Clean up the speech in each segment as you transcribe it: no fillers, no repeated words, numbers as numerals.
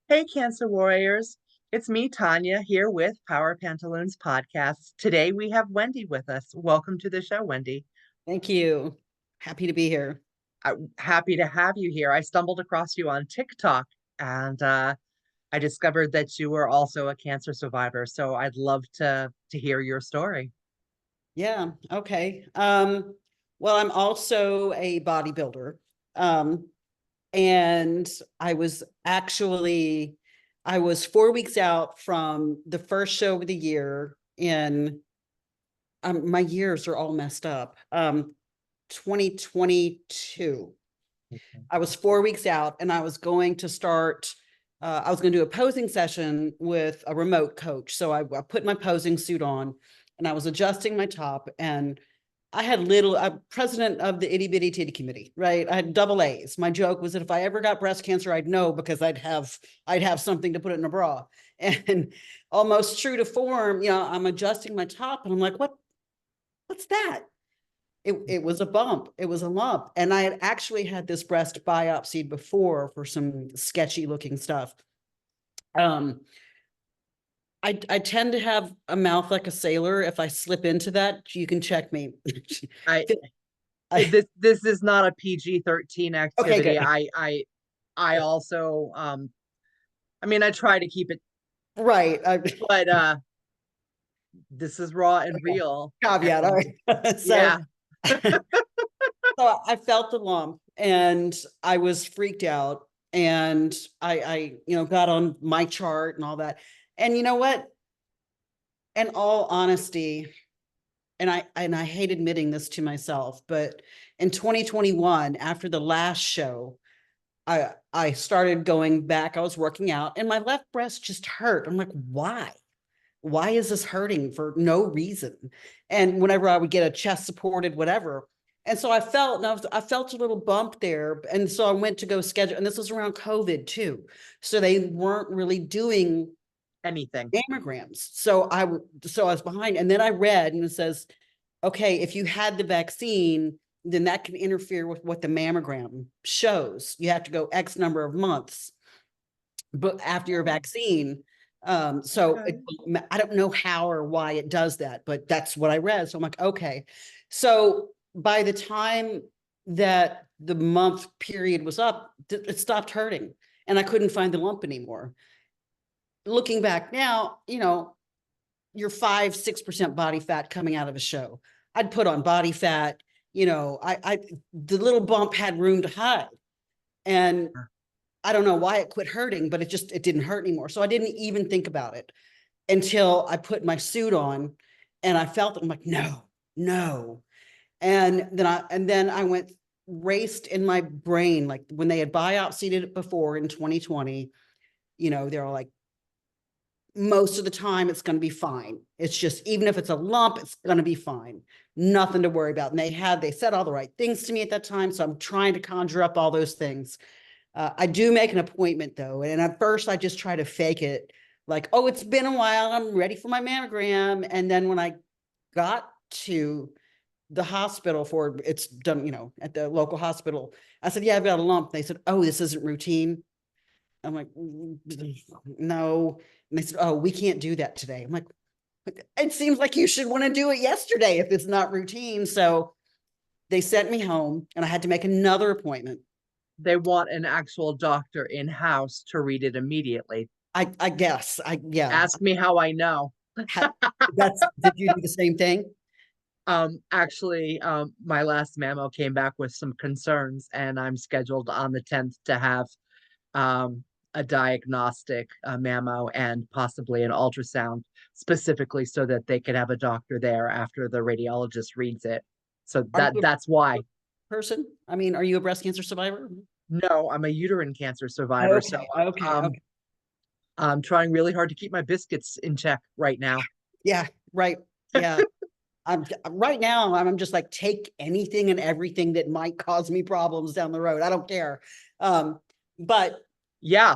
Hey, Cancer Warriors. It's me, Tonya, here with Power Pantaloons Podcast. Today we have Wendy with us. Welcome to the show, Wendy. Thank you. Happy to be here. Happy to have you here. I stumbled across you on TikTok and I discovered that you were also a cancer survivor. So I'd love to hear your story. Yeah, okay. Well, I'm also a bodybuilder. Um, and I was 4 weeks out from the first show of the year in my years are all messed up. 2022. Okay. I was 4 weeks out and I was going to start I was going to do a posing session with a remote coach. So I put my posing suit on and I was adjusting my top, and I'm president of the itty bitty titty committee, right? I had double A's. My joke was that if I ever got breast cancer, I'd know because I'd have something to put in a bra. And almost true to form, I'm adjusting my top and I'm like, what's that? It was a bump. It was a lump. And I had actually had this breast biopsied before for some sketchy looking stuff. Um, I tend to have a mouth like a sailor. If I slip into that, you can check me. I I this is not a PG-13 okay, activity. good. I also I mean I try to keep it, Right. but this is raw and Okay. real. Caveat. All And right. yeah. So I felt the lump and I was freaked out, and I got on my chart and all that. And you know what? In all honesty, and I hate admitting this to myself, but in 2021, after the last show, I started going back. I was working out and my left breast just hurt. I'm like, why? Why is this hurting for no reason? And whenever I would get a chest supported, whatever. And so I felt a little bump there. And so I went to go schedule, and this was around COVID too. So they weren't really doing Anything. mammograms. So I was behind. And then I read, and it says, okay, if you had the vaccine, then that can interfere with what the mammogram shows. You have to go X number of months but after your Oh, vaccine. okay. I don't know how or why it does that, but that's what I read. So I'm like, okay. So by the time that the month period was up, it stopped hurting and I couldn't find the lump anymore. Looking back now, you're 5-6% body fat coming out of a show. I'd put on body fat, the little bump had room to hide. And I don't know why it quit hurting, but it didn't hurt anymore. So I didn't even think about it until I put my suit on and I felt it. I'm like, no, no. And then I went raced in my brain. Like when they had biopsied it before in 2020, they're like, most of the time it's going to be fine. It's just, even if it's a lump, it's going to be fine. Nothing to worry about. And they said all the right things to me at that time. So I'm trying to conjure up all those things. I do make an appointment though. And at first I just try to fake it like, oh, it's been a while. I'm ready for my mammogram. And then when I got to the hospital for it's done, at the local hospital, I said, yeah, I've got a lump. They said, oh, this isn't routine. I'm like, no. And they said, oh, we can't do that today. I'm like, it seems like you should want to do it yesterday if it's not routine. So they sent me home and I had to make another appointment. They want an actual doctor in-house to read it immediately. I guess yeah. Ask me how I know. Did you do the same thing? Actually, my last mammo came back with some concerns, and I'm scheduled on the 10th to have a diagnostic mammo and possibly an ultrasound, specifically so that they can have a doctor there after the radiologist reads it. So Are you that's why. a person? I mean, are you a breast cancer survivor? No, I'm a uterine cancer survivor, so Okay. I'm trying really hard to keep my biscuits in check right now. Yeah, right. Yeah. I'm right now, I'm just like, take anything and everything that might cause me problems down the road. I don't care. But Yeah.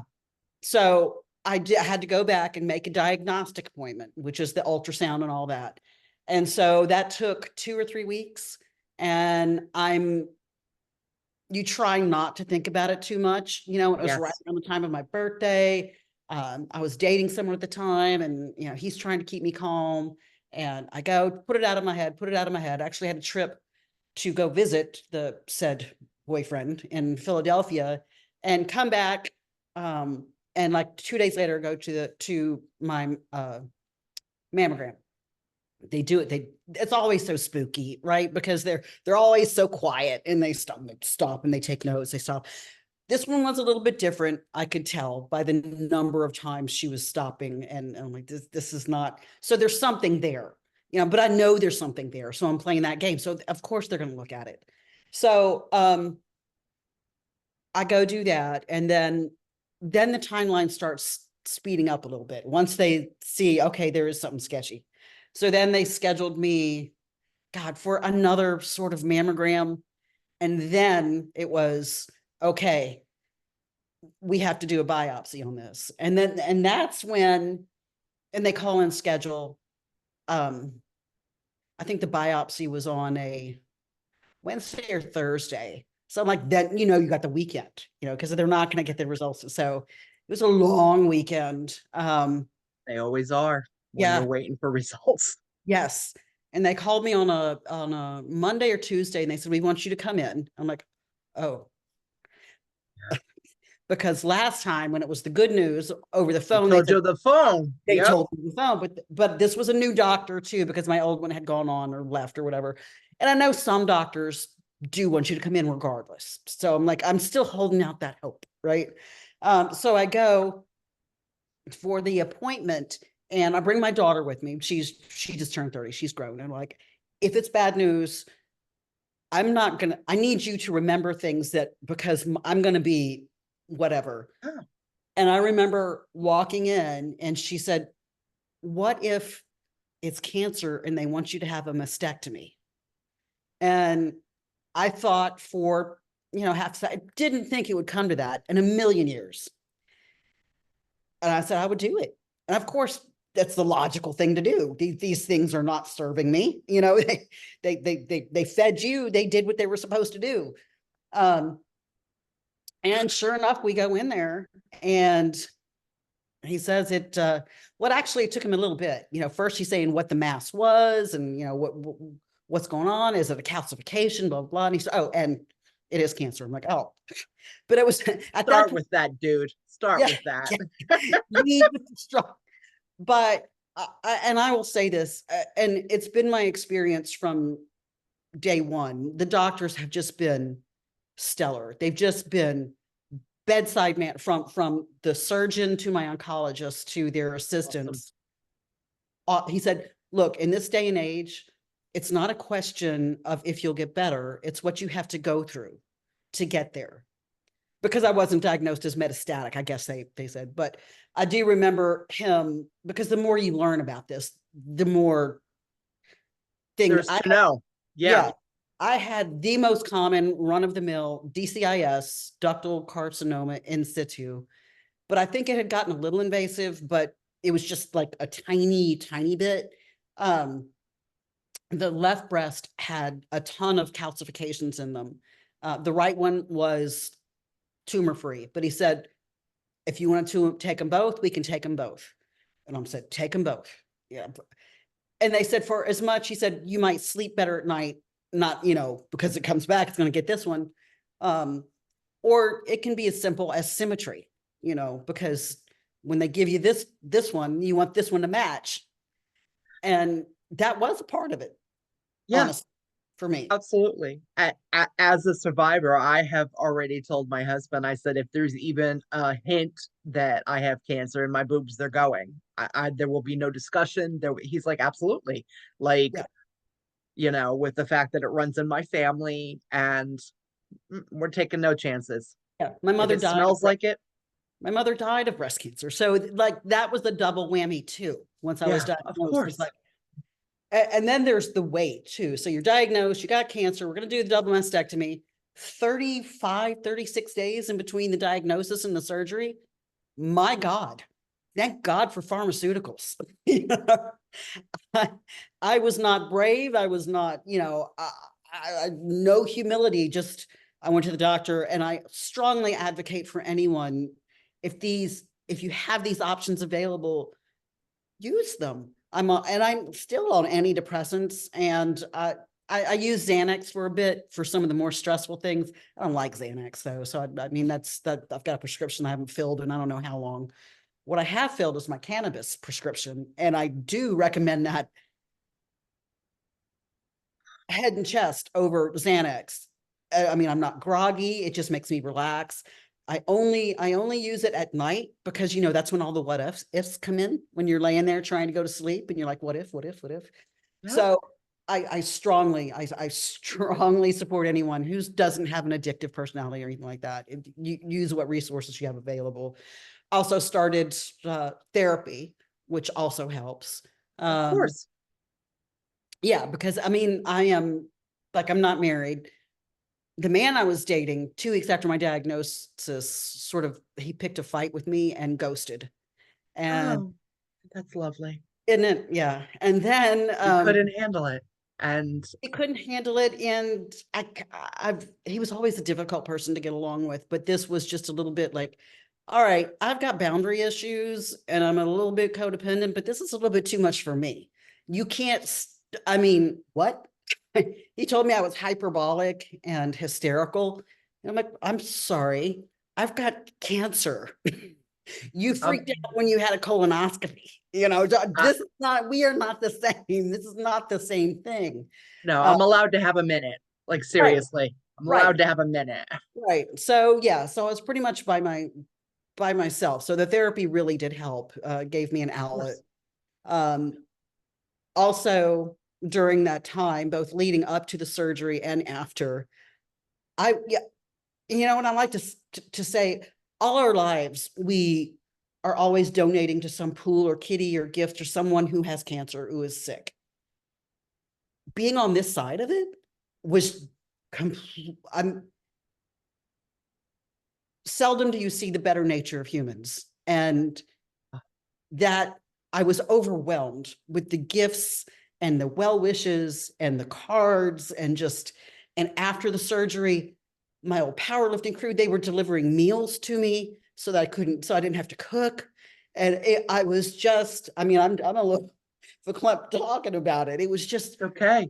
so I had to go back and make a diagnostic appointment, which is the ultrasound and all that. And so that took 2 or 3 weeks. And you try not to think about it too much. It was right Yes. around the time of my birthday. I was dating someone at the time, and he's trying to keep me calm. And I go, put it out of my head, put it out of my head. I actually had a trip to go visit the said boyfriend in Philadelphia and come back. And like 2 days later, go to my mammogram. They do it. It's always so spooky, right? Because they're always so quiet, and they stop and they take notes. They stop. This one was a little bit different. I could tell by the number of times she was stopping, and I'm like, this is not. So there's something there, but I know there's something there. So I'm playing that game. So of course they're going to look at it. So I go do that, and then the timeline starts speeding up a little bit once they see, okay, there is something sketchy. So then they scheduled me, God, for another sort of mammogram. And then it was, okay, we have to do a biopsy on this. And that's when, and they call and schedule. I think the biopsy was on a Wednesday or Thursday. So I'm like, then, you got the weekend, because they're not going to get the results. So it was a long weekend. They always are when Yeah. you're waiting for results. Yes. And they called me on a Monday or Tuesday, and they said, we want you to come in. I'm like, oh, because last time when it was the good news over the phone, they told you the phone. They Yep. told me the phone, but this was a new doctor too, because my old one had gone on or left or whatever. And I know some doctors do want you to come in regardless. So I'm like, I'm still holding out that hope, right? So I go for the appointment, and I bring my daughter with me. She just turned 30. She's grown. And I'm like, if it's bad news, I need you to remember things because I'm going to be whatever. Oh. And I remember walking in, and she said, what if it's cancer and they want you to have a mastectomy? And I thought I didn't think it would come to that in a million years. And I said, I would do it. And of course, that's the logical thing to do. These things are not serving me. They fed you, they did what they were supposed to do. And sure enough, we go in there, and he says it, actually it took him a little bit. First he's saying what the mass was, and what's going on. Is it a calcification, blah, blah, blah. And he said, oh, and it is cancer. I'm like, oh, but it was at that point, with that, dude. Start with that. Lead with the strong. But I will say this, and it's been my experience from day one. The doctors have just been stellar. They've just been bedside man, from the surgeon to my oncologist to their assistants. Awesome. He said, look, in this day and age, it's not a question of if you'll get better. It's what you have to go through to get there. Because I wasn't diagnosed as metastatic, I guess they said. But I do remember him, because the more you learn about this, the more things to know. Yeah. I had the most common run-of-the-mill DCIS, ductal carcinoma in situ. But I think it had gotten a little invasive, but it was just like a tiny, tiny bit. The left breast had a ton of calcifications in them. The right one was tumor-free, but he said, if you want to take them both, we can take them both. And I said, take them both. Yeah. And they said, for as much, he said, you might sleep better at night, not, because it comes back, it's going to get this one. Or it can be as simple as symmetry, because when they give you this one, you want this one to match. And that was a part of it. Yeah. Honestly, for me. Absolutely. As a survivor, I have already told my husband, I said, if there's even a hint that I have cancer in my boobs, they're going. There will be no discussion. He's like, absolutely. Like, yeah. With the fact that it runs in my family, and we're taking no chances. Yeah. My mother died. Smells like it. My mother died of breast cancer. So like that was a double whammy too. Once I was diagnosed, of course. And then there's the wait too. So you're diagnosed, you got cancer. We're going to do the double mastectomy. 35, 36 days in between the diagnosis and the surgery. My God, thank God for pharmaceuticals. I was not brave. I was not, no humility. Just, I went to the doctor, and I strongly advocate for anyone, if if you have these options available, use them. And I'm still on antidepressants, and I use Xanax for a bit for some of the more stressful things. I don't like Xanax though. So I mean, that I've got a prescription I haven't filled and I don't know how long. What I have filled is my cannabis prescription. And I do recommend that head and chest over Xanax. I mean, I'm not groggy. It just makes me relax. I only use it at night because, that's when all the what ifs come in, when you're laying there trying to go to sleep and you're like, what if, what if, what if? Yep. So I strongly support anyone who doesn't have an addictive personality or anything like that. You use what resources you have available. Also started therapy, which also helps. Of course. Yeah, because I mean, I'm not married. The man I was dating 2 weeks after my diagnosis, he picked a fight with me and ghosted. And Oh, that's lovely. yeah. And then You couldn't handle it. And he couldn't handle it. And he was always a difficult person to get along with, but this was just a little bit like, all right, I've got boundary issues and I'm a little bit codependent, but this is a little bit too much for me. You can't, I mean, what? He told me I was hyperbolic and hysterical. And I'm like, I'm sorry, I've got cancer. You um, freaked out when you had a colonoscopy. uh, This is not, we are not the same. This is not the same thing. no, Uh, I'm allowed to have a minute. Like right, seriously, I'm right, allowed to have a minute. right. So yeah, so I was pretty much by myself. So the therapy really did help, gave me an Of outlet. course. Um, Also during that time, both leading up to the surgery and after, yeah, and I like to say, all our lives, we are always donating to some pool or kitty or gift or someone who has cancer, who is sick. Being on this side of it was I'm seldom do you see the better nature of humans. And that I was overwhelmed with the gifts and the well wishes and the cards and after the surgery, my old powerlifting crew, they were delivering meals to me so I didn't have to cook. And I was just, I mean, I'm a little verklempt talking about it. It was just Okay.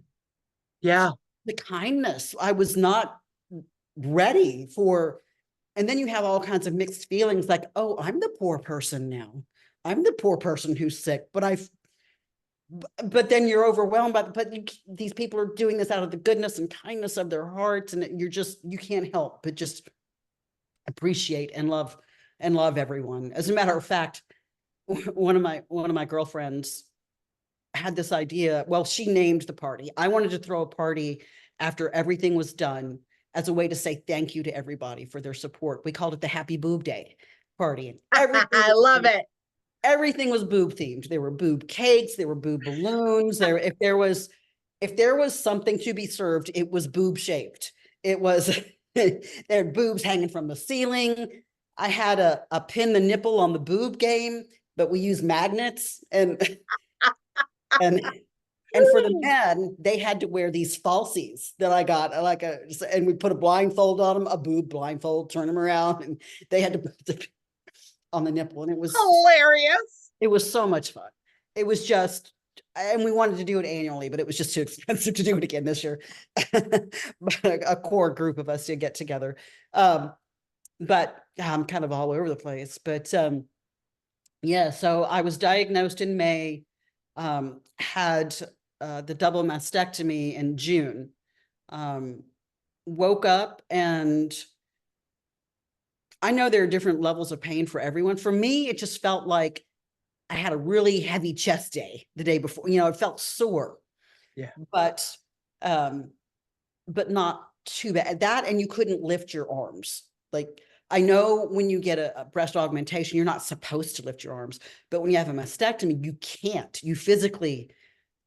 Yeah. the kindness. I was not ready for, and then you have all kinds of mixed feelings like, oh, I'm the poor person now. I'm the poor person who's sick, but then you're overwhelmed by these people are doing this out of the goodness and kindness of their hearts. And you can't help but just appreciate and love everyone. As a matter of fact, one of my girlfriends had this idea. Well, she named the party. I wanted to throw a party after everything was done as a way to say thank you to everybody for their support. We called it the Happy Boob Day party. And I love it. everything was boob themed. There were boob cakes, there were boob balloons. If there was something to be served, it was boob shaped. It was there were boobs hanging from the ceiling. I had a pin the nipple on the boob game, but we used magnets and and for the men, they had to wear these falsies that I got, and we put a blindfold on them, a boob blindfold, turn them around, and they had to put the on the nipple, and Hilarious. it was so much fun. It was just, and we wanted to do it annually, but it was just too expensive to do it again this year. But a core group of us did get together. But I'm kind of all over the place. But yeah, so I was diagnosed in May, had the double mastectomy in June. Woke up, and I know there are different levels of pain for everyone. For me, it just felt like I had a really heavy chest day the day before. It felt sore, Yeah. but um, but not too bad. That, and you couldn't lift your arms. Like, I know when you get a breast augmentation, you're not supposed to lift your arms, but when you have a mastectomy, you can't. You physically.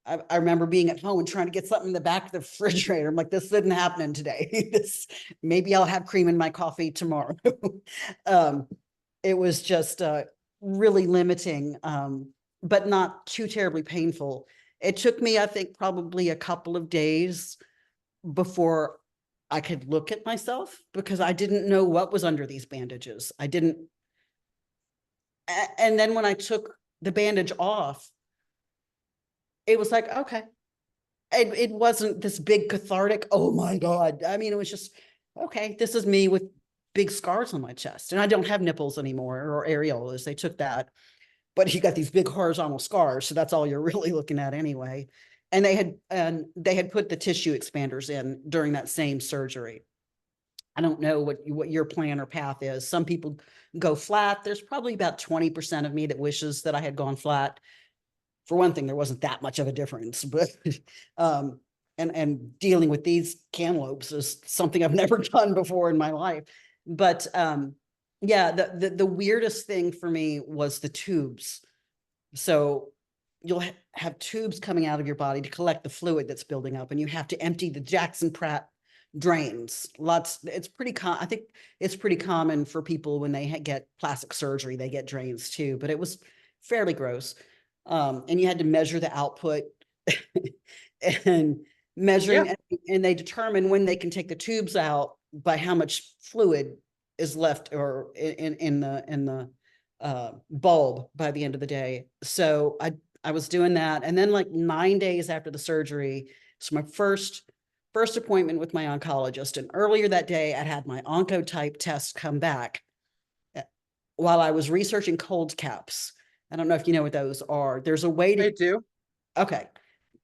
I remember being at home and trying to get something in the back of the refrigerator. I'm like, this isn't happening today. Maybe I'll have cream in my coffee tomorrow. um, it was just really limiting, but not too terribly painful. It took me, I think, probably a couple of days before I could look at myself because I didn't know what was under these bandages. I didn't, And then when I took the bandage off, it was like, okay. It wasn't this big cathartic, oh my God. I mean, it was just, okay, this is me with big scars on my chest. And I don't have nipples anymore or areolas. They took that. But you got these big horizontal scars. So that's all you're really looking at anyway. And they had put the tissue expanders in during that same surgery. I don't know what your plan or path is. Some people go flat. There's probably about 20% of me that wishes that I had gone flat. For one thing, there wasn't that much of a difference, but and dealing with these cantaloupes is something I've never done before in my life. But yeah, the weirdest thing for me was the tubes. So you'll have tubes coming out of your body to collect the fluid that's building up, and you have to empty the Jackson Pratt drains. Lots. It's pretty I think it's pretty common for people when they get plastic surgery, they get drains too, but it was fairly gross. And you had to measure the output and Yeah. measuring, and they determine when they can take the tubes out by how much fluid is left or in the bulb by the end of the day. So I was doing that, and then like 9 days after the surgery, so my first appointment with my oncologist, and earlier that day I had my oncotype test come back while I was researching cold caps. I don't know if you know what those are. There's a way I to, do. okay,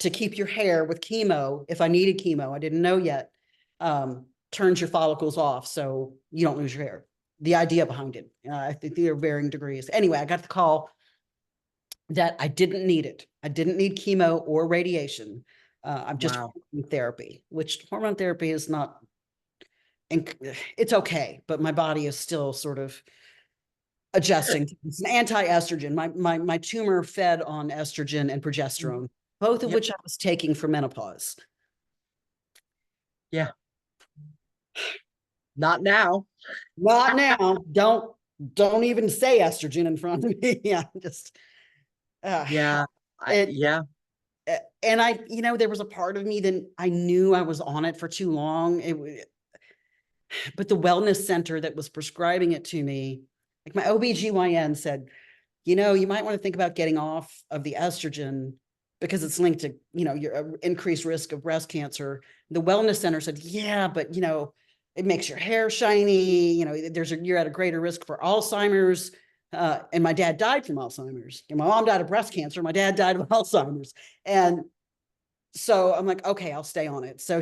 to keep your hair with chemo. If I needed chemo, I didn't know yet, turns your follicles off so you don't lose your hair. The idea behind it. I think there are varying degrees. Anyway, I got the call that I didn't need it. I didn't need chemo or radiation. I'm just Wow. hormone therapy, which hormone therapy is not, it's okay, but my body is still sort of adjusting. It's an anti-estrogen. My tumor fed on estrogen and progesterone, both of Yep. which I was taking for menopause. Yeah. Not now. Not now. Don't even say estrogen in front of me. Yeah, just uh, Yeah. it. Yeah. And I, there was a part of me that I knew I was on it for too long. But the wellness center that was prescribing it to me, like my OBGYN said, you might want to think about getting off of the estrogen because it's linked to, your increased risk of breast cancer. The wellness center said, yeah, but it makes your hair shiny. You're at a greater risk for Alzheimer's. And my dad died from Alzheimer's. And my mom died of breast cancer. My dad died of Alzheimer's. And so I'm like, okay, I'll stay on it. So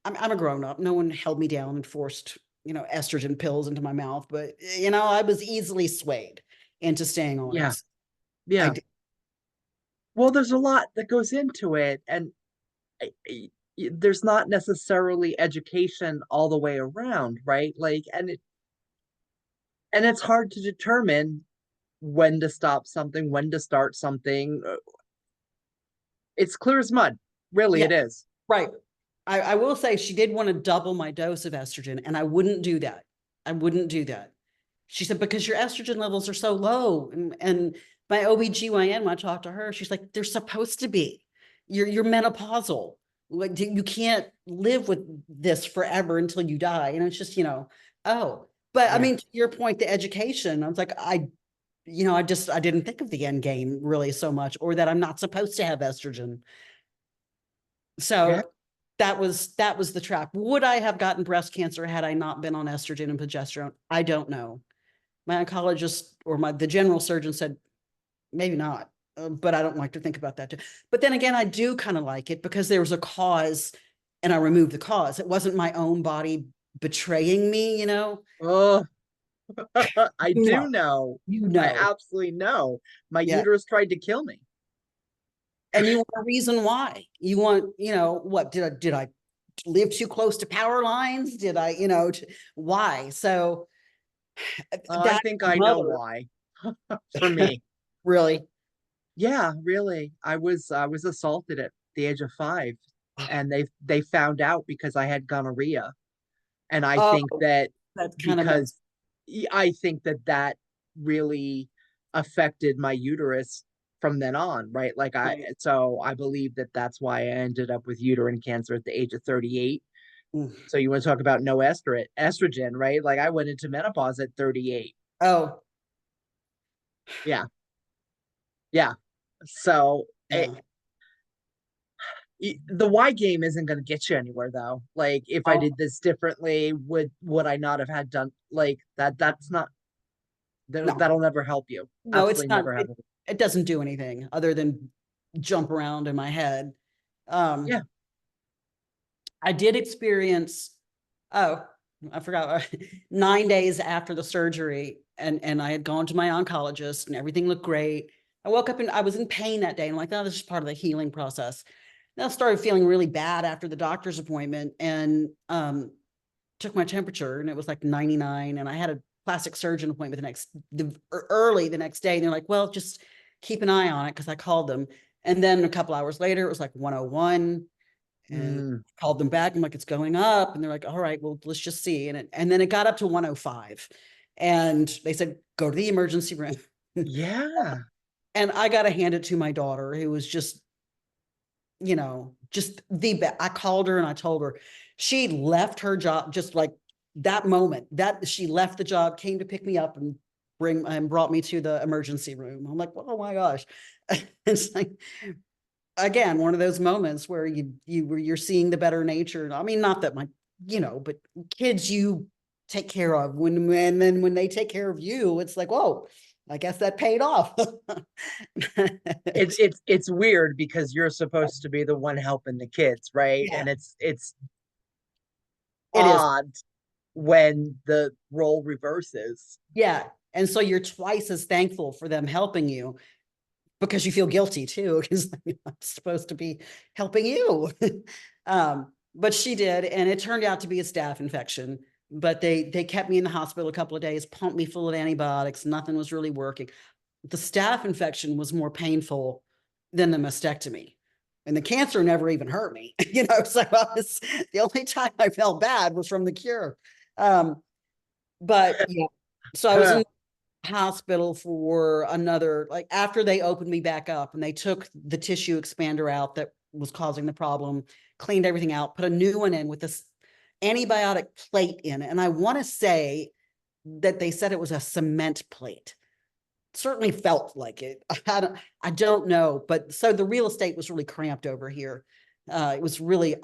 I'm a grown up. No one held me down and forced, estrogen pills into my mouth, but I was easily swayed into staying on Yeah. it. I Yeah. did. Well, there's a lot that goes into it, and there's not necessarily education all the way around, right? Like, and it's hard to determine when to stop something, when to start something. It's clear as mud. Really, Yeah, it is. right. I will say she did want to double my dose of estrogen, and I wouldn't do that. I wouldn't do that. She said, because your estrogen levels are so low. And my OBGYN, when I talked to her, she's like, they're supposed to be. You're menopausal. Like you can't live with this forever until you die. And it's just, oh. But I Yeah. mean, to your point, the education, I was like, I didn't think of the end game really so much, or that I'm not supposed to have estrogen. Yeah. So that was the trap. Would I have gotten breast cancer had I not been on estrogen and progesterone? I don't know. My oncologist or the general surgeon said, maybe not. But I don't like to think about that too. But then again, I do kind of like it because there was a cause and I removed the cause. It wasn't my own body betraying me. Oh, I You do know, know. you I know. absolutely know. My Yeah. uterus tried to kill me. And you want a reason why. You want, what did I live too close to power lines? Did I, why? So I that think I know mother why. For me. really. Yeah, really. I was assaulted at the age of 5, and they found out because I had gonorrhea. And I Oh, think that that's kind of because messed. I think that that really affected my uterus from then on, right? Like Right. so I believe that that's why I ended up with uterine cancer at the age of 38. Mm. So you want to talk about no estrogen, right? Like I went into menopause at 38. Oh, Yeah. Yeah. So Yeah. the why game isn't going to get you anywhere though. Like if I Oh, did this differently, would I not have had done like that? That's not no, that'll never help you. no, it's Absolutely not. never have. It doesn't do anything other than jump around in my head. Um, Yeah. I did experience, oh, I forgot, 9 days after the surgery, and I had gone to my oncologist and everything looked great. I woke up and I was in pain that day. And I'm like, oh, this is part of the healing process. Then I started feeling really bad after the doctor's appointment and took my temperature and it was like 99. And I had a plastic surgeon appointment early the next day. And they're like, well, just keep an eye on it because I called them. And then a couple hours later, it was like 101 and Mm, called them back. I'm like, it's going up. And they're like, all right, well, let's just see. And then it got up to 105. And they said, go to the emergency room. yeah. And I got to hand it to my daughter, who was just, just the best. I called her and I told her she left her job just like that moment that she left the job, came to pick me up and brought me to the emergency room. I'm like, oh my gosh. It's like, again, one of those moments where you're seeing the better nature. I mean, not that but kids you take care of and then when they take care of you, it's like, whoa, I guess that paid off. It's weird because you're supposed to be the one helping the kids, right? Yeah, And it's it is. odd when the role reverses. Yeah. And so you're twice as thankful for them helping you because you feel guilty too, because I'm supposed to be helping you. But she did, and it turned out to be a staph infection. But they kept me in the hospital a couple of days, pumped me full of antibiotics. Nothing was really working. The staph infection was more painful than the mastectomy. And the cancer never even hurt me, So the only time I felt bad was from the cure. But yeah, so I was in hospital for another, like after they opened me back up and they took the tissue expander out that was causing the problem, cleaned everything out, put a new one in with this antibiotic plate in it. And I want to say that they said it was a cement plate. Certainly felt like it. I don't know, but so the real estate was really cramped over here. It was really,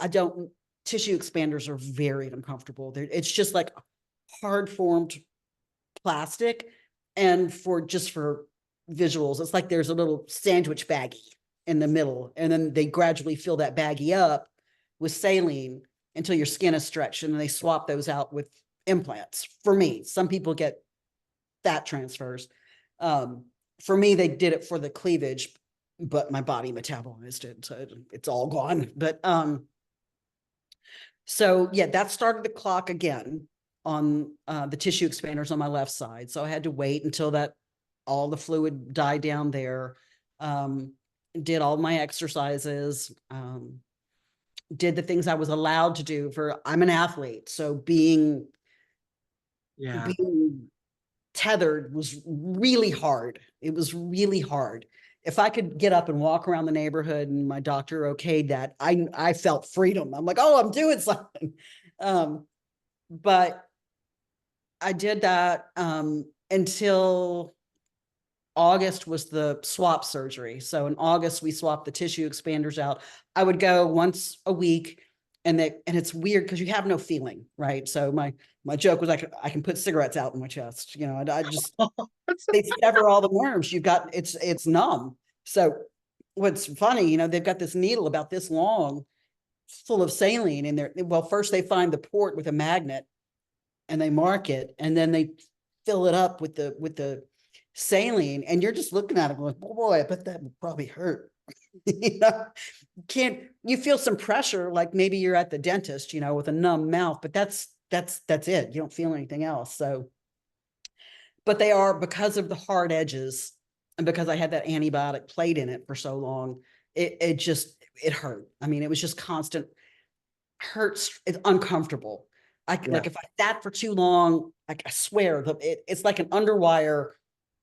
tissue expanders are very uncomfortable. It's just like hard formed plastic. And for visuals, it's like there's a little sandwich baggie in the middle. And then they gradually fill that baggie up with saline until your skin is stretched. And then they swap those out with implants. For me, some people get fat transfers. For me, they did it for the cleavage, but my body metabolized it. So it's all gone. But so yeah, that started the clock again on the tissue expanders on my left side. So I had to wait until all the fluid died down there. Did all my exercises, did the things I was allowed to do I'm an athlete. So Yeah. being tethered was really hard. It was really hard. If I could get up and walk around the neighborhood and my doctor okayed that, I felt freedom. I'm like, oh, I'm doing something. But I did that until August was the swap surgery. So in August, we swapped the tissue expanders out. I would go once a week, and it's weird because you have no feeling, right? So my joke was I can put cigarettes out in my chest. I just they sever all the nerves. It's numb. So what's funny, they've got this needle about this long, full of saline in there. Well, first they find the port with a magnet and they mark it, and then they fill it up with the saline, and you're just looking at it going, oh boy, I bet that would probably hurt. you know, can't you feel some pressure like maybe you're at the dentist, with a numb mouth, but that's it. You don't feel anything else. So, but they are, because of the hard edges and because I had that antibiotic plate in it for so long, it hurt. I mean, it was just constant hurts. It's uncomfortable. Yeah. Like if I sat for too long, like I swear it's like an underwire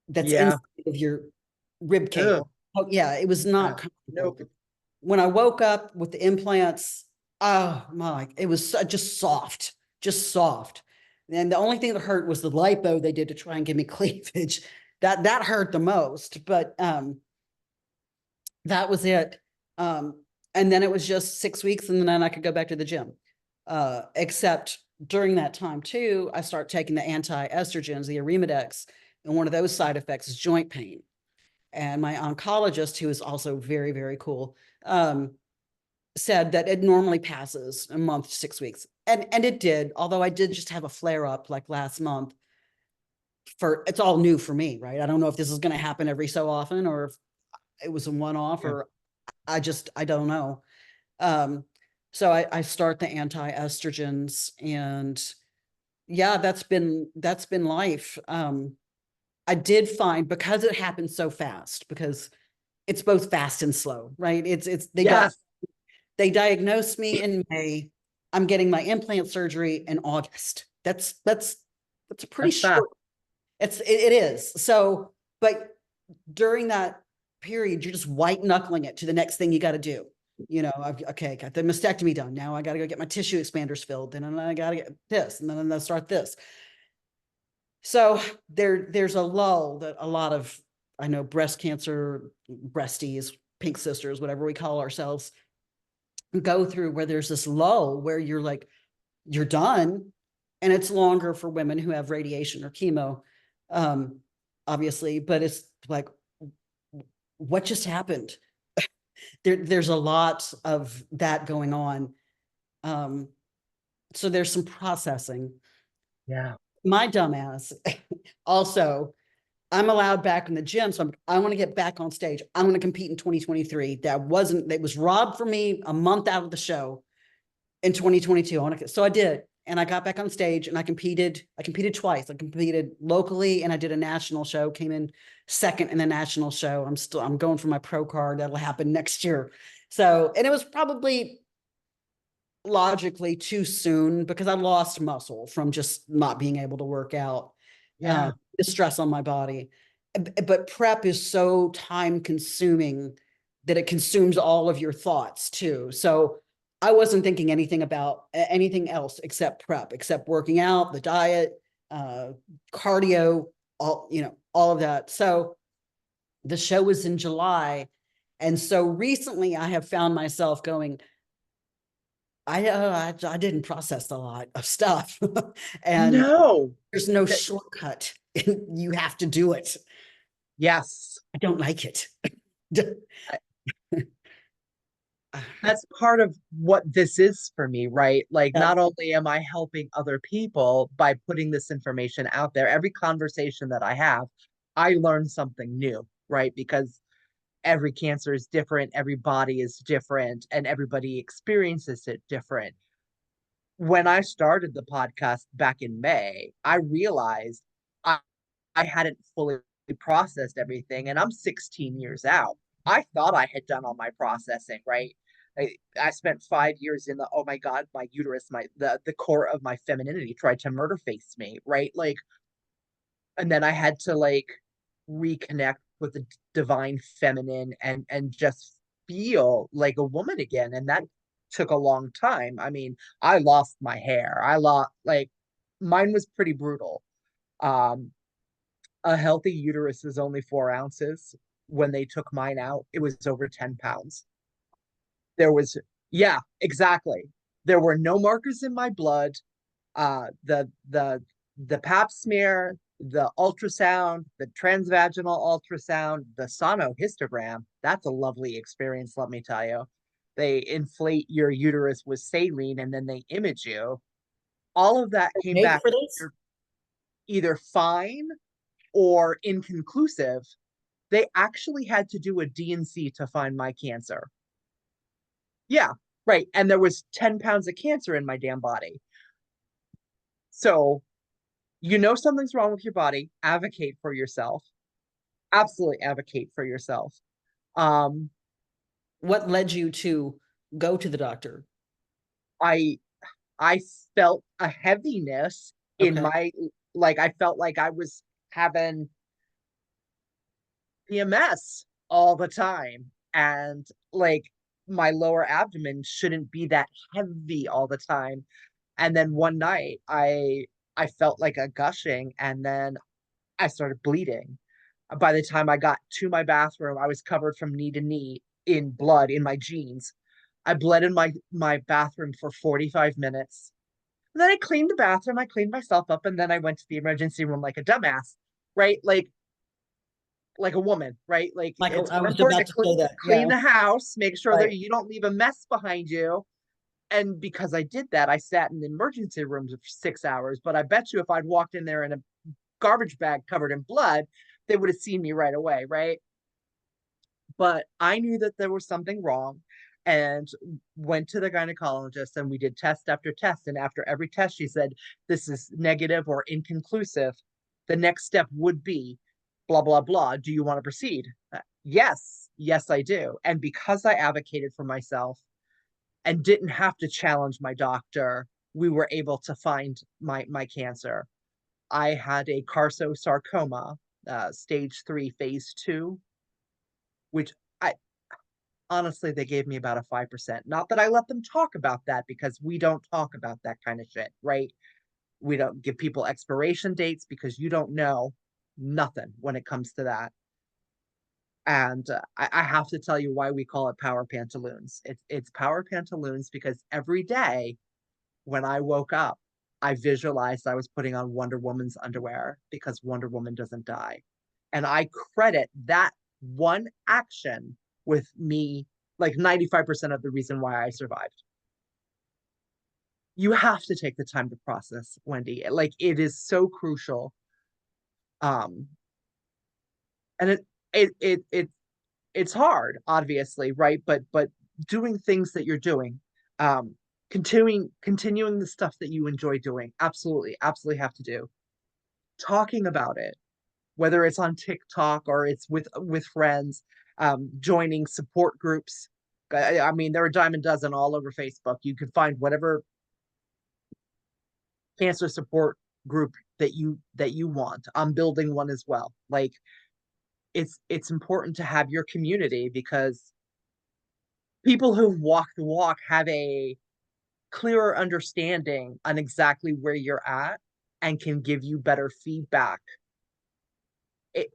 that's Yeah. inside of your rib Ugh. cage. Oh yeah, it was not comfortable. Nope. When I woke up with the implants, oh my, it was just soft. And the only thing that hurt was the lipo they did to try and give me cleavage. that hurt the most, but that was it. And then it was just 6 weeks, and then I could go back to the gym. Except during that time too, I start taking the anti-estrogens, the Arimidex, and one of those side effects is joint pain. And my oncologist, who is also very, very cool, said that it normally passes a month to 6 weeks. And it did, although I did just have a flare up like last month. It's all new for me, right? I don't know if this is going to happen every so often, or if it was a one-off, or I don't know. So I start the anti-estrogens, and yeah, that's been life. I did find, because it happened so fast, because it's both fast and slow, right? Yes, They diagnosed me in May. I'm getting my implant surgery in August. That's a pretty that's fast. short. It is. So, but during that period, you're just white knuckling it to the next thing you got to do. You know, okay, got the mastectomy done. Now I got to go get my tissue expanders filled. And then I got to get this, and then I'll start this. So there's a lull that a lot of, I know, breast cancer, breasties, pink sisters, whatever we call ourselves, go through, where there's this lull where you're like, you're done. And it's longer for women who have radiation or chemo, obviously, but it's like, what just happened? There's a lot of that going on. So there's some processing. Yeah. My dumbass also, I'm allowed back in the gym. So I want to get back on stage. I want to compete in 2023. That was robbed from me a month out of the show in 2022. So I did. And I got back on stage and I competed twice. I competed locally and I did a national show, came in second in the national show. I'm going for my pro card. That'll happen next year. So, and it was probably logically too soon because I lost muscle from just not being able to work out, Yeah. the stress on my body. But prep is so time consuming that it consumes all of your thoughts too. So I wasn't thinking anything about anything else except prep, except working out, the diet, cardio, all of that. So the show was in July. And so recently I have found myself going, I didn't process a lot of stuff, and No. there's no That, shortcut. You have to do it. yes. I don't like it. That's part of what this is for me, right? Like, Yeah. not only am I helping other people by putting this information out there, every conversation that I have, I learn something new, right? Because every cancer is different, every body is different, and everybody experiences it different. When I started the podcast back in May, I realized I, I hadn't fully processed everything, and I'm 16 years out. I thought I had done all my processing, right? I spent 5 years in the, oh my God, my uterus, the core of my femininity tried to murder face me, right? Like, and then I had to like reconnect with the divine feminine and just feel like a woman again. And that took a long time. I mean, I lost my hair. I lost like mine was pretty brutal. Um, a healthy uterus is only 4 ounces. When they took mine out, it was over 10 pounds. There was, yeah, exactly. There were no markers in my blood. The pap smear, the ultrasound, the transvaginal ultrasound, the sonohistogram, that's a lovely experience, let me tell you. They inflate your uterus with saline and then they image you. All of that came Make back for this. either fine or inconclusive. They actually had to do a D&C to find my cancer. Yeah, right. And there was 10 pounds of cancer in my damn body. So, you know something's wrong with your body, advocate for yourself. Absolutely advocate for yourself. Um, What led you to go to the doctor? I I felt a heaviness in Okay. my like I felt like I was having PMS all the time and like my lower abdomen shouldn't be that heavy all the time. And then one night I felt like a gushing and then I started bleeding. By the time I got to my bathroom, I was covered from knee to knee in blood in my jeans. I bled in my bathroom for 45 minutes. And then I cleaned the bathroom, I cleaned myself up, and then I went to the emergency room like a dumbass, right? Like a woman, right? Like Like it's I more was important about to to say that. clean Yeah. the house, make sure that Right. you don't leave a mess behind you. And because I did that, I sat in the emergency rooms for 6 hours. But I bet you if I'd walked in there in a garbage bag covered in blood, they would have seen me right away, right? But I knew that there was something wrong and went to the gynecologist, and we did test after test. And after every test, she said, this is negative or inconclusive. The next step would be blah, blah, blah. Do you want to proceed? Yes, yes, I do. And because I advocated for myself and didn't have to challenge my doctor, we were able to find my cancer. I had a carcinosarcoma, stage 3, phase 2, which I honestly, they gave me about a 5%. Not that I let them talk about that, because we don't talk about that kind of shit, right? We don't give people expiration dates because you don't know nothing when it comes to that. And I have to tell you why we call it power pantaloons. It's power pantaloons because every day when I woke up, I visualized I was putting on Wonder Woman's underwear because Wonder Woman doesn't die. And I credit that one action with me, like 95% of the reason why I survived. You have to take the time to process, Wendy. Like it is so crucial. Um, and it's hard, obviously, right? But doing things that you're doing, um, continuing the stuff that you enjoy doing, absolutely, absolutely have to do. Talking about it, whether it's on TikTok or it's with friends, joining support groups. I mean, there are a dime a dozen all over Facebook. You can find whatever cancer support group that you want. I'm building one as well. Like it's important to have your community because people who've walked the walk have a clearer understanding on exactly where you're at and can give you better feedback. It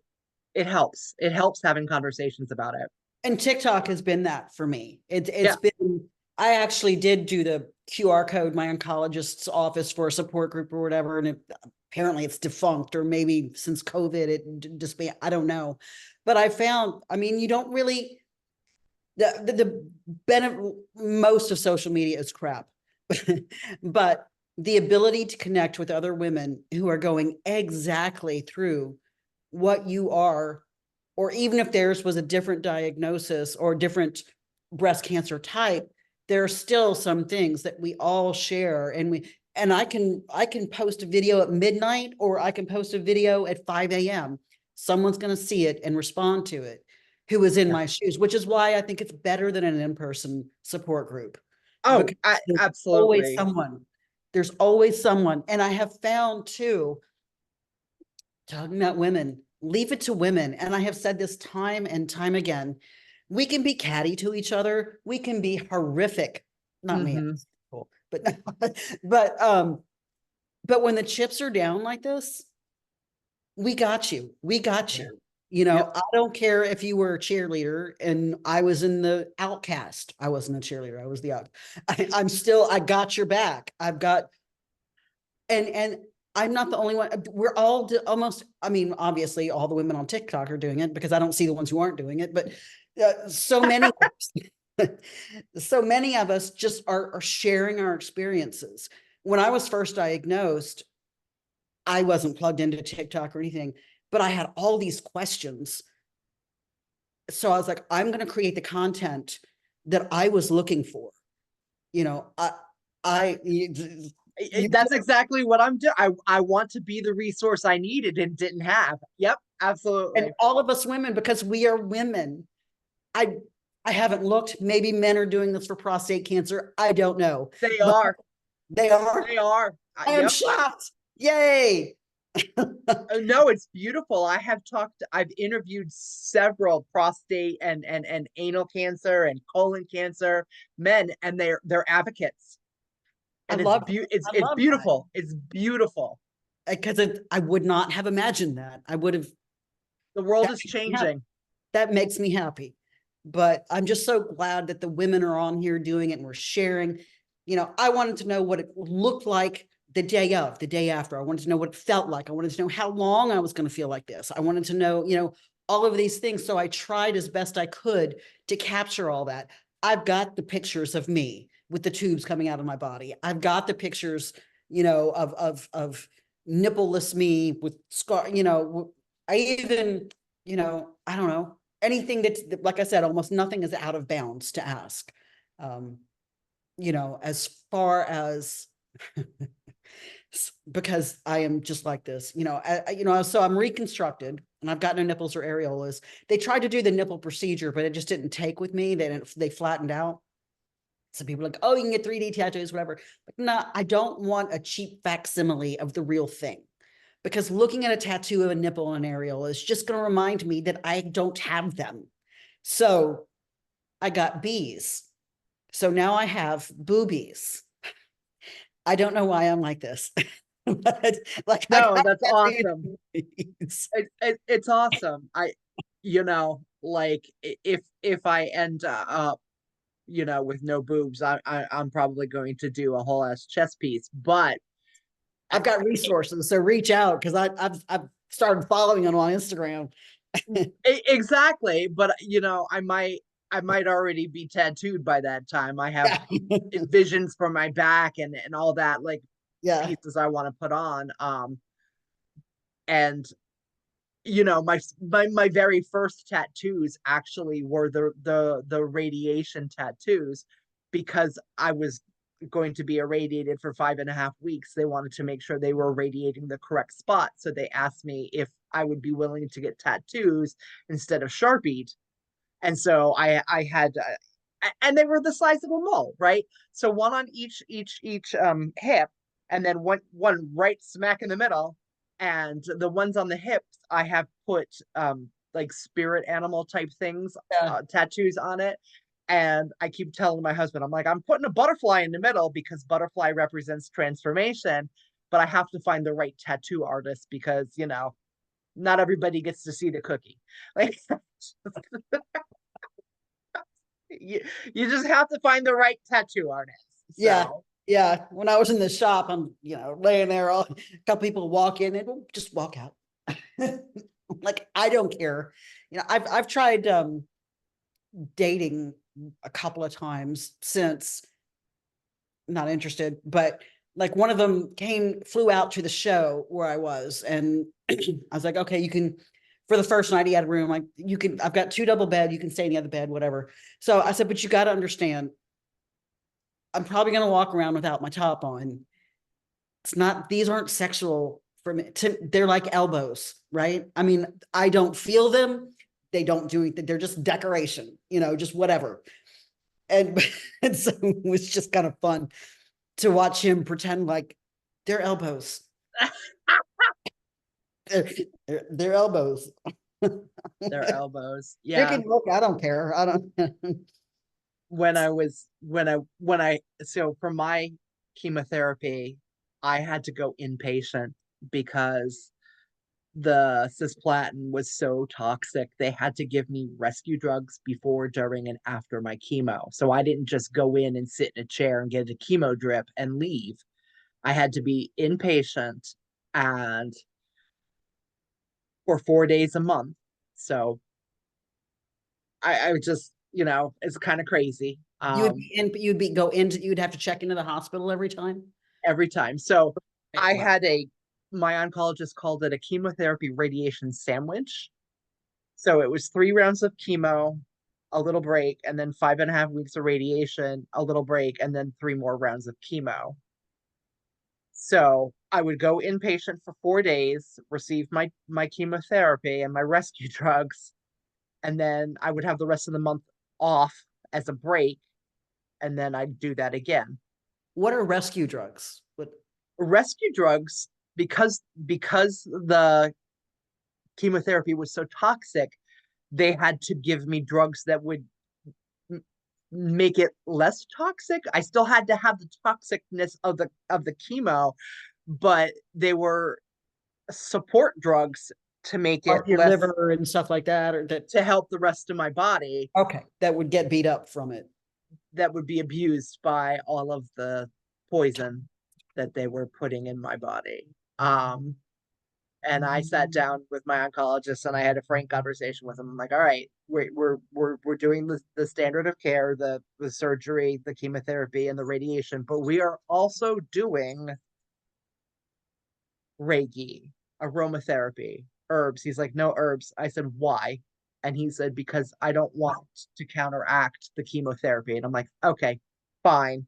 it helps. It helps having conversations about it. And TikTok has been that for me. It's Yeah. been, I actually did do the QR code, my oncologist's office for a support group or whatever. And apparently it's defunct, or maybe since COVID, it just be, I don't know. But I found, I mean, you don't really, the benefit, most of social media is crap, but the ability to connect with other women who are going exactly through what you are, or even if theirs was a different diagnosis or different breast cancer type, there are still some things that we all share. And I can post a video at midnight, or I can post a video at 5 a.m. Someone's going to see it and respond to it, who is in Yeah. my shoes, which is why I think it's better than an in-person support group, Oh, because there's always absolutely. someone. There's always someone. And I have found too, talking about women, leave it to women. And I have said this time and time again. We can be catty to each other. We can be horrific. Not me, Hmm. but but but when the chips are down like this, we got you. We got Yeah. you. Yep. I don't care if you were a cheerleader and I was in the outcast. I wasn't a cheerleader. I was the out. I'm still, I got your back. I've got, and I'm not the only one. We're all almost, I mean, obviously all the women on TikTok are doing it, because I don't see the ones who aren't doing it, but so many, so many of us just are sharing our experiences. When I was first diagnosed, I wasn't plugged into TikTok or anything, but I had all these questions. So I was like, I'm going to create the content that I was looking for. You know, I, you, That's exactly what I'm doing. I want to be the resource I needed and didn't have. Yep, and absolutely. all of us women, because we are women. I, I haven't looked. Maybe men are doing this for prostate cancer. I don't know, They but are. they are. They are. I am Yep. shocked. Yay. No, it's beautiful. I've interviewed several prostate and anal cancer and colon cancer men, and they're advocates. I And love, it's that, beautiful. It's beautiful. because I would not have imagined that. I would have. The world That is makes me happy. changing. That makes me happy. But I'm just so glad that the women are on here doing it and we're sharing. I wanted to know what it looked like the day of, the day after. I wanted to know what it felt like. I wanted to know how long I was going to feel like this. I wanted to know, all of these things. So I tried as best I could to capture all that. I've got the pictures of me with the tubes coming out of my body. I've got the pictures, of nippleless me with scar, I even, I don't know, anything that's, like I said, almost nothing is out of bounds to ask. Um, as far as because I am just like this, so I'm reconstructed and I've got no nipples or areolas. They tried to do the nipple procedure, but it just didn't take with me. They flattened out. Some people are like, oh, you can get 3D tattoos, whatever. But no, I don't want a cheap facsimile of the real thing, because looking at a tattoo of a nipple and an areola is just going to remind me that I don't have them. So I got B's. So now I have boobies. I don't know why I'm like this. But like, I No, got that's awesome. boobies. It's awesome. Like if I end up, with no boobs, I'm probably going to do a whole ass chest piece. But I've got resources, so reach out because I've started following them on Instagram. exactly. But I might already be tattooed by that time. I have Yeah. visions for my back and all that, like Yeah. pieces I want to put on. And my very first tattoos actually were the radiation tattoos, because I was going to be irradiated for 5.5 weeks. They wanted to make sure they were radiating the correct spot, so they asked me if I would be willing to get tattoos instead of Sharpied. And so I had and they were the size of a mole, right? So one on each hip, and then one right smack in the middle. And the ones on the hips, I have put like spirit animal type things, Yeah. tattoos on it. And I keep telling my husband, I'm like, I'm putting a butterfly in the middle because butterfly represents transformation, but I have to find the right tattoo artist because, not everybody gets to see the cookie. Like, you just have to find the right tattoo artist. Yeah. So Yeah. When I was in the shop, I'm, laying there, a couple people walk in and just walk out. Like, I don't care. I've tried dating a couple of times since, not interested, but like one of them flew out to the show where I was, and I was like, okay, you can, for the first night he had a room, like, I've got 2 double bed, you can stay in the other bed, whatever. So I said, but you got to understand, I'm probably going to walk around without my top on. These aren't sexual for me. They're like elbows, right? I mean, I don't feel them. They don't do anything. They're just decoration, just whatever. And, and so it was just kind of fun to watch him pretend like they're elbows. They're elbows. their elbows. You Yeah. can look, I don't care. I don't. So for my chemotherapy, I had to go inpatient because the cisplatin was so toxic. They had to give me rescue drugs before, during, and after my chemo. So I didn't just go in and sit in a chair and get a chemo drip and leave. I had to be inpatient and for 4 days a month. So I would just, it's kind of crazy. You'd have to check into the hospital every time. Every time. So I Wow. had my oncologist called it a chemotherapy radiation sandwich. So it was 3 rounds of chemo, a little break, and then 5.5 weeks of radiation, a little break, and then 3 more rounds of chemo. So I would go inpatient for 4 days, receive my chemotherapy and my rescue drugs, and then I would have the rest of the month off as a break, and then I'd do that again. What are rescue drugs? Rescue drugs, because the chemotherapy was so toxic, they had to give me drugs that would make it less toxic. I still had to have the toxicness of the chemo, but they were support drugs to make Of it your less, liver and stuff like that, or that, to help the rest of my body okay, that would get beat up from it. that would be abused by all of the poison that they were putting in my body. And I sat down with my oncologist and I had a frank conversation with him. I'm like, all right, we're doing the standard of care, the surgery, the chemotherapy, and the radiation, but we are also doing Reiki, aromatherapy, herbs. He's like, no herbs. I said, why? And he said, because I don't want to counteract the chemotherapy. And I'm like, okay, fine.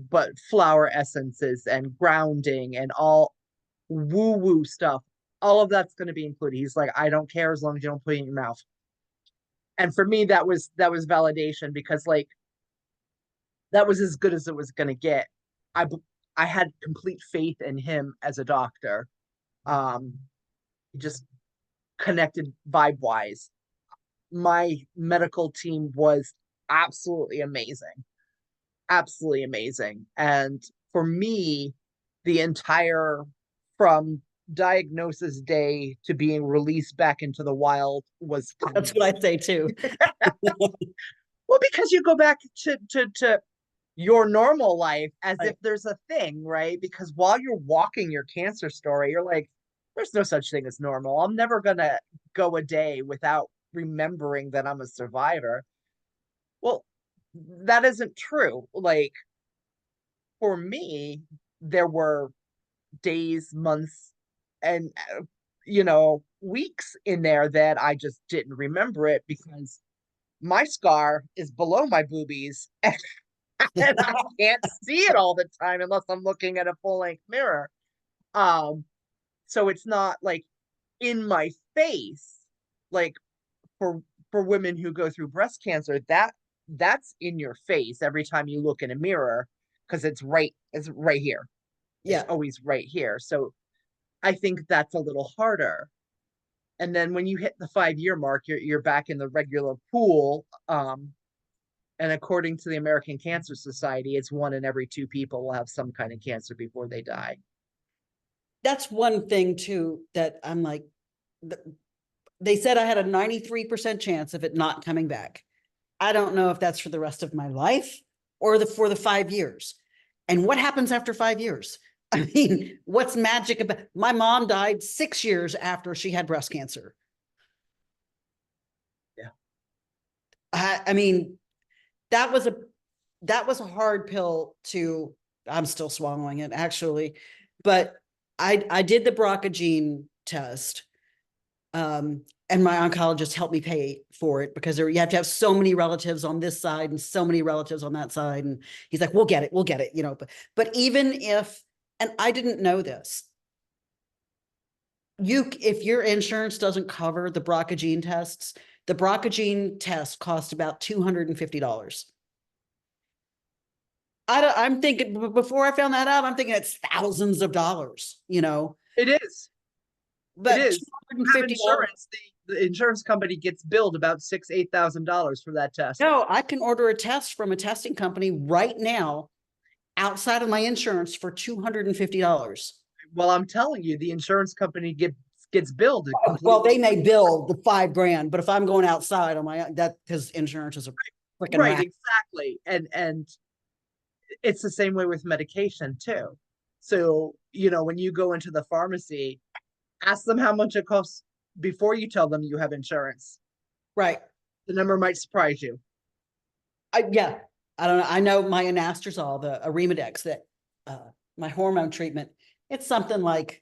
But flower essences and grounding and all woo woo stuff, all of that's going to be included. He's like, I don't care as long as you don't put it in your mouth. And for me, that was validation because like that was as good as it was going to get. I I had complete faith in him as a doctor. He just connected vibe wise. My medical team was absolutely amazing, absolutely amazing. And for me, the entire from diagnosis day to being released back into the wild was That's what I say too. well, because you go back to your normal life as if Right. there's a thing, right? Because while you're walking your cancer story, you're like, there's no such thing as normal. I'm never gonna go a day without remembering that I'm a survivor. Well, that isn't true. Like for me, there were days, months, and weeks in there that I just didn't remember it because my scar is below my boobies and I can't see it all the time unless I'm looking at a full length mirror. Um, so it's not like in my face, like for women who go through breast cancer, that's in your face every time you look in a mirror because it's right here. It's Yeah. always right here. So I think that's a little harder. And then when you hit the 5 year mark, you're back in the regular pool. And according to the American Cancer Society, it's 1 in every 2 people will have some kind of cancer before they die. That's one thing too that I'm like, they said I had a 93% chance of it not coming back. I don't know if that's for the rest of my life or for the 5 years. And what happens after 5 years? I mean, what's magic about my mom died 6 years after she had breast cancer. Yeah. I mean, that was a hard pill to, I'm still swallowing it actually, but I did the BRCA gene test. And my oncologist helped me pay for it because you have to have so many relatives on this side and so many relatives on that side. And he's like, we'll get it, but even if, and I didn't know this, if your insurance doesn't cover the BRCA gene tests, the BRCA gene test cost about $250. I'm thinking before I found that out, I'm thinking it's thousands of dollars, It is. It but is. You have $250. insurance. The insurance company gets billed about $8,000 for that test. No, I can order a test from a testing company right now outside of my insurance for $250. Well, I'm telling you, the insurance company gets billed Well, completely. they may bill the $5,000, but if I'm going outside on my that because insurance is a freaking Right, rack. exactly. And it's the same way with medication too. So, when you go into the pharmacy, ask them how much it costs before you tell them you have insurance. Right. The number might surprise you. Yeah. I don't know. I know my anastrozole, the Arimidex, that my hormone treatment, it's something like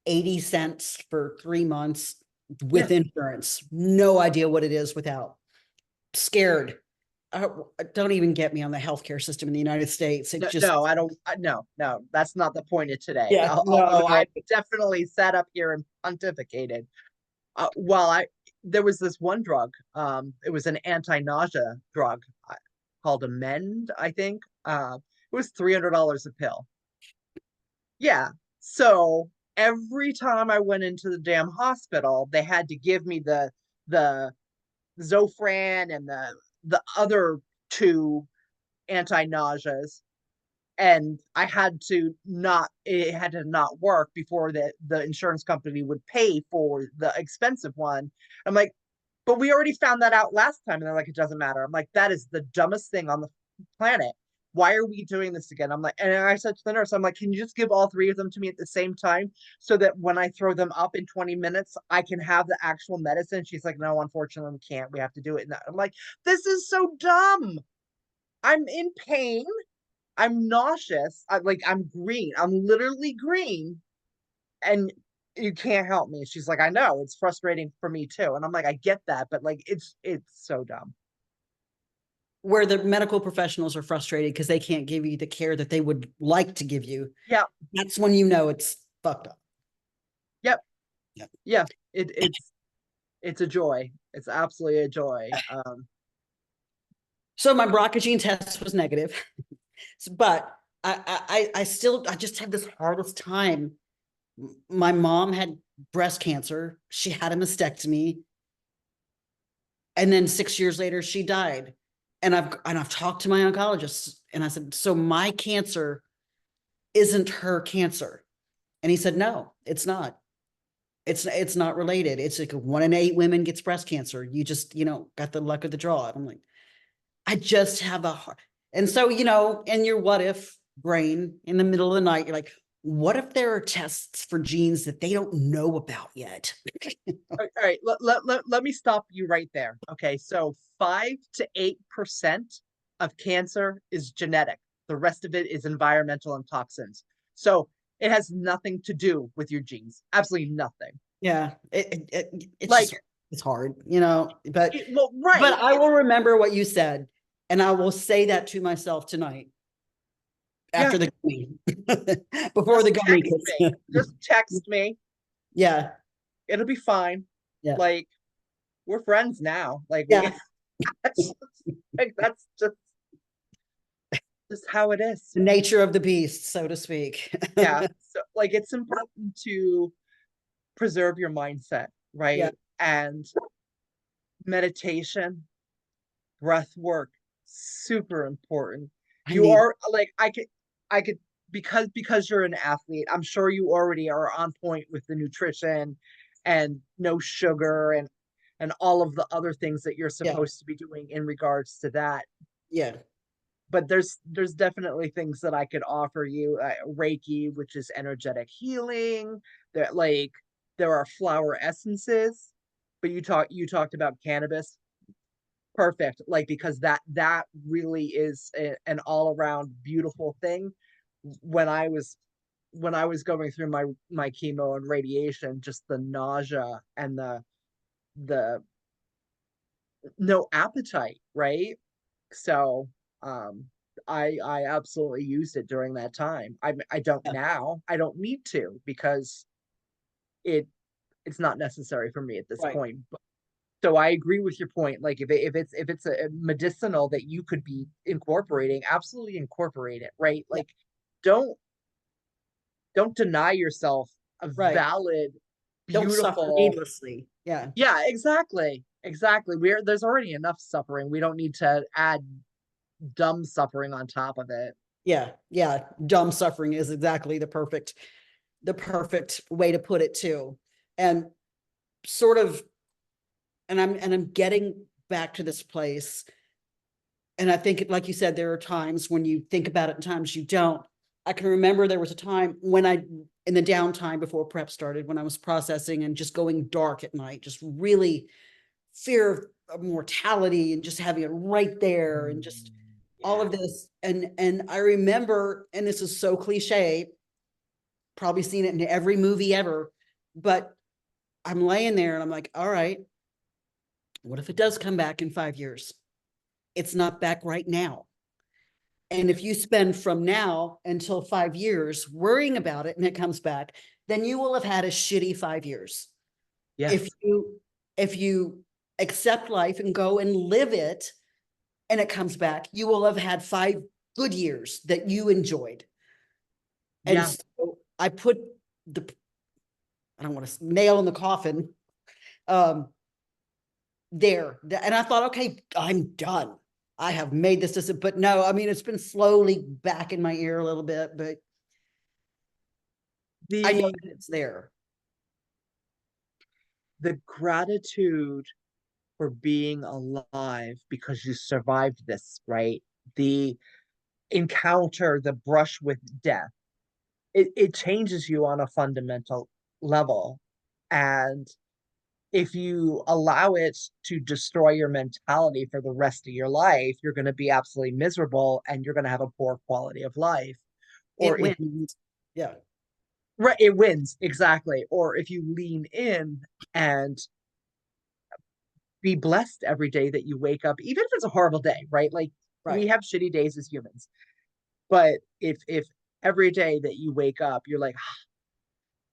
80 cents for 3 months with Yeah. insurance. No idea what it is without. Scared. Don't even get me on the healthcare system in the United States. It No, just, no, I don't. No, that's not the point of today. yeah, Although no. I definitely sat up here and pontificated. Well, there was this one drug. It was an anti-nausea drug called Amend, I think. It was $300 a pill. Yeah. So every time I went into the damn hospital, they had to give me the Zofran and the other two anti-nauseas. and I had to not, it had to not work before the insurance company would pay for the expensive one. I'm like, but we already found that out last time. And they're like, it doesn't matter. I'm like, that is the dumbest thing on the planet. Why are we doing this again? I'm like, and I said to the nurse, I'm like, can you just give all three of them to me at the same time so that when I throw them up in 20 minutes, I can have the actual medicine? She's like, no, unfortunately, we can't. We have to do it. And I'm like, this is so dumb. I'm in pain. I'm nauseous. I'm green. I'm literally green. And you can't help me. She's like, I know, it's frustrating for me too. And I'm like, I get that, but like it's so dumb. Where the medical professionals are frustrated because they can't give you the care that they would like to give you. Yeah. That's when you know it's fucked up. Yep. Yep. Yeah. It's a joy. It's absolutely a joy. So my BRCA gene test was negative, but I just had this hardest time. My mom had breast cancer. She had a mastectomy. And then 6 years later, she died. And I've talked to my oncologist and I said, so my cancer isn't her cancer. And he said, no, it's not. It's not related. It's like 1 in 8 women gets breast cancer. You just, got the luck of the draw. And I'm like, I just have a heart. And so, in your what if brain in the middle of the night, you're like, what if there are tests for genes that they don't know about yet? All right. Let me stop you right there. Okay. So 5 to 8% of cancer is genetic. The rest of it is environmental and toxins. So it has nothing to do with your genes. Absolutely nothing. Yeah. It's Like, just, it's hard, but, well, right. I will remember what you said and I will say that to myself tonight Yeah. after the gummy, before Just the gummy. text me. Just text me. Yeah. It'll be fine. Yeah. Like, we're friends now. Like, Yeah. that's just how it is. The nature of the beast, so to speak. Yeah. So like it's important to preserve your mindset, Yeah. right? And meditation, breath work, super important. I You need, are like I could because you're an athlete, I'm sure you already are on point with the nutrition and no sugar and all of the other things that you're yeah. supposed to be doing in regards to that. Yeah. But there's definitely things that I could offer you. Reiki, which is energetic healing. There are flower essences, but you talked about cannabis. Perfect, like because that really is an all around beautiful thing. When I was when I was going through my chemo and radiation, just the nausea and the no appetite, right? So um I absolutely used it during that time. I don't Yeah. now. I don't need to because it it's not necessary for me at this Right. point. But, so I agree with your point. Like if it's a medicinal that you could be incorporating, absolutely incorporate it, right? Yeah. Like don't don't deny yourself a Right. valid, Don't suffer beautiful. needlessly. Yeah. Yeah, exactly. Exactly. There's already enough suffering. We don't need to add dumb suffering on top of it. Yeah. Yeah. Dumb suffering is exactly the perfect way to put it too. And sort of, and I'm getting back to this place. And I think, like you said, there are times when you think about it and times you don't. I can remember there was a time when in the downtime before prep started, when I was processing and just going dark at night, just really fear of mortality and just having it right there and just all Yeah. of this. And I remember, and this is so cliche, probably seen it in every movie ever, but I'm laying there and I'm like, all right, what if it does come back in 5 years? It's not back right now. And if you spend from now until 5 years worrying about it and it comes back, then you will have had a shitty 5 years. If Yes. you accept life and go and live it and it comes back, you will have had 5 good years that you enjoyed. And Yeah. so I put the, I don't want to nail in the coffin, um, there. And I thought, okay, I'm done. I have made this decision, but no, I mean, it's been slowly back in my ear a little bit, but I know The that it's there. gratitude for being alive because you survived this, right? The encounter, the brush with death, it changes you on a fundamental level. And if you allow it to destroy your mentality for the rest of your life, you're going to be absolutely miserable and you're going to have a poor quality of life. Or It if wins. you, Yeah. right, it wins, exactly. Or if you lean in and be blessed every day that you wake up, even if it's a horrible day, right? Like we Right. have shitty days as humans, but if every day that you wake up, you're like,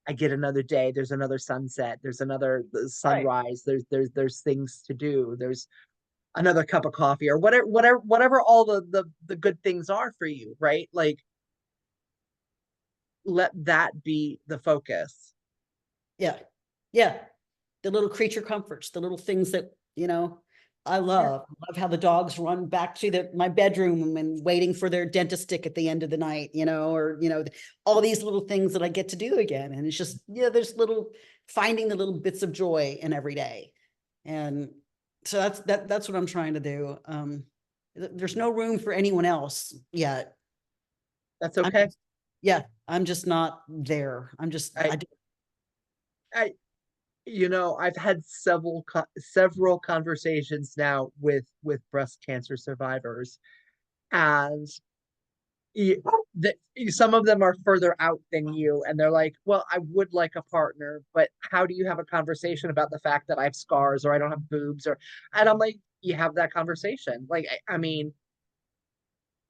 I get another day. There's another sunset. There's another Right. sunrise. There's things to do. There's another cup of coffee or whatever all the good things are for you, right? Like let that be the focus. Yeah. Yeah. The little creature comforts, the little things that, I Yeah. love. I love how the dogs run back to my bedroom and waiting for their dentist stick at the end of the night, or, all these little things that I get to do again. And it's just, there's finding the little bits of joy in every day. And so that's what I'm trying to do. There's no room for anyone else yet. That's I'm okay. yeah, I'm just not there. I I I've had several conversations now with breast cancer survivors, and that some of them are further out than you, and they're like, well, I would like a partner, but how do you have a conversation about the fact that I have scars or I don't have boobs? Or and I'm like, you have that conversation. Like I mean,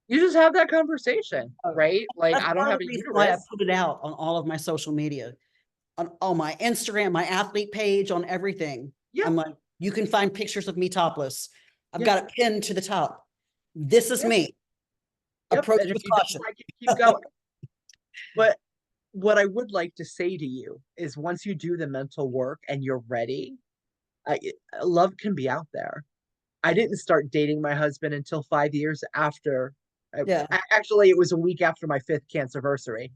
you just have that conversation, right? Like That's I don't part of have the a reason why I uterus. put it out on all of my social media, on all my Instagram, my athlete page, on everything. Yeah, I'm like, you can find pictures of me topless. I've yeah, got it pinned to the top. This is yeah, me. yep. Approach And if with you don't caution. like it, keep going. But what I would like to say to you is once you do the mental work and you're ready, I, love can be out there. I didn't start dating my husband until 5 years after. Yeah. Actually, it was a week after my fifth cancerversary,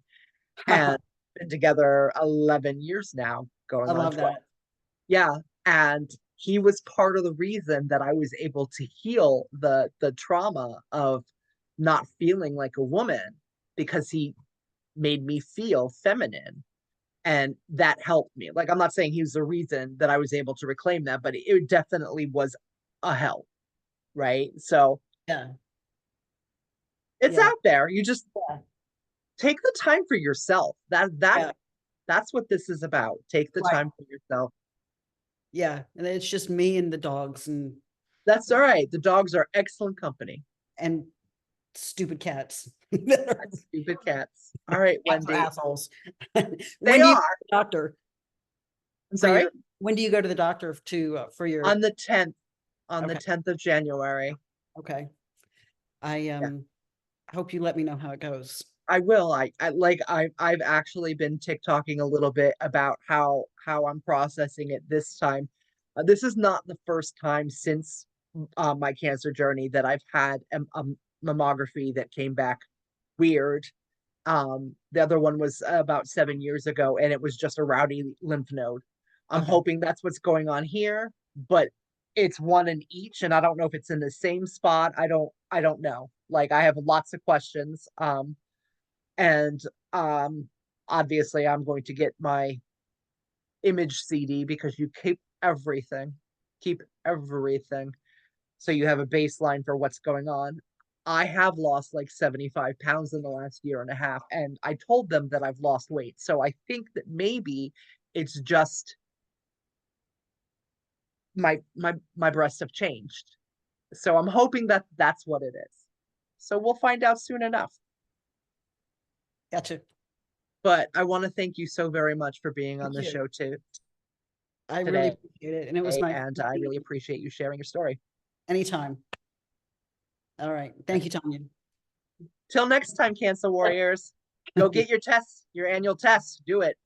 and been together 11 years now, I going on love 12. that. Yeah, and he was part of the reason that I was able to heal the trauma of not feeling like a woman because he made me feel feminine and that helped me. Like I'm not saying he was the reason that I was able to reclaim that, but it definitely was a help, right? So Yeah. it's Yeah. out there. You just Yeah. take the time for yourself. Yeah. That's what this is about. Take the Right. time for yourself. Yeah. And it's just me and the dogs That's all right. The dogs are excellent company. and stupid cats. That's stupid cats. All right, Cats are Wendy. assholes. They When do you go are. to the doctor I'm for sorry. when do you go to the doctor for On your, the 10th, on the okay, 10th of January. okay. I Yeah. hope you let me know how it goes. I will. I've actually been TikToking a little bit about how I'm processing it this time. This is not the first time since my cancer journey that I've had a mammography that came back weird. The other one was about 7 years ago, and it was just a rowdy lymph node. I'm Okay. hoping that's what's going on here, but it's one in each, and I don't know if it's in the same spot. I don't know. Like I have lots of questions. And um obviously I'm going to get my image CD because you keep everything so you have a baseline for what's going on. I have lost like 75 pounds in the last year and a half, and I told them that I've lost weight, so I think that maybe it's just my breasts have changed, so I'm hoping that that's what it is. So we'll find out soon enough. Gotcha. But I want to thank you so very much for being on Thank the you. show I really today, appreciate it. And it was nice and to I see really you appreciate you sharing your story. anytime. All right. Thank you, Tonya. Till next time, Cancer Warriors, go get your tests, your annual tests. Do it.